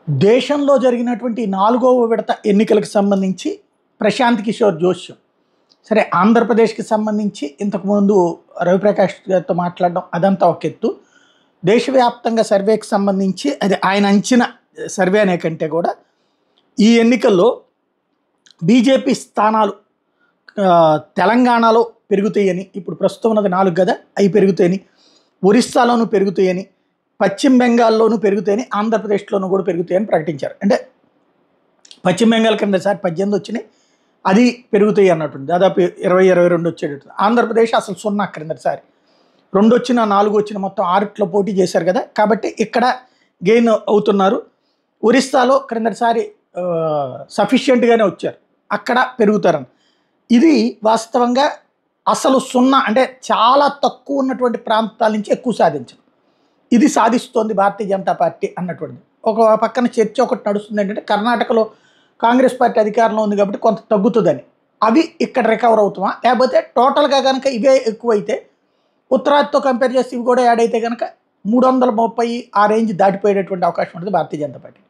దేశంలో జరిగినటువంటి 4వ విడత ఎన్నికలకు సంబంధించి ప్రశాంత్ కిషోర్ జోష్యం సరే ఆంధ్రప్రదేశ్కి సంబంధించి ఇంతకుముందు రవిప్రకాష్ గారితో మాట్లాడడం అదంతా ఒక ఎత్తు. దేశవ్యాప్తంగా సర్వేకి సంబంధించి అది ఆయన అంచిన సర్వే అనే కంటే కూడా ఈ ఎన్నికల్లో బీజేపీ స్థానాలు తెలంగాణలో పెరుగుతాయని, ఇప్పుడు ప్రస్తుతం ఉన్నది 4 కదా, అవి పెరుగుతాయని, ఒరిస్సాలోనూ పెరుగుతాయని, పశ్చిమ బెంగాల్లోనూ పెరుగుతాయని, ఆంధ్రప్రదేశ్లోనూ కూడా పెరుగుతాయని ప్రకటించారు. అంటే పశ్చిమ బెంగాల్ కిందసారి 18 వచ్చినాయి, అది పెరుగుతాయి అన్నట్టుంది, దాదాపు 20-22 వచ్చేటట్టు. ఆంధ్రప్రదేశ్ అసలు 0 క్రిందసారి 2 వచ్చిన 4 వచ్చిన మొత్తం 6లో పోటీ చేశారు కదా, కాబట్టి ఇక్కడ గెయిన్ అవుతున్నారు. ఒరిస్సాలో క్రిందసారి సఫిషియెంట్గానే వచ్చారు, అక్కడ పెరుగుతారని. ఇది వాస్తవంగా అసలు 0 అంటే చాలా తక్కువ ఉన్నటువంటి ప్రాంతాల నుంచి ఎక్కువ సాధించడం, ఇది సాధిస్తోంది భారతీయ జనతా పార్టీ అన్నటువంటిది. ఒక పక్కన చర్చ ఒకటి నడుస్తుంది ఏంటంటే కర్ణాటకలో కాంగ్రెస్ పార్టీ అధికారంలో ఉంది కాబట్టి కొంత తగ్గుతుందని, అవి ఇక్కడ రికవర్ అవుతామా, లేకపోతే టోటల్గా కనుక ఇవే ఎక్కువైతే ఉత్తరాదితో కంపేర్ చేసి ఇవి కూడా యాడ్ అయితే కనుక 330 ఆ రేంజ్ దాటిపోయేటటువంటి అవకాశం ఉంటుంది భారతీయ జనతా పార్టీ.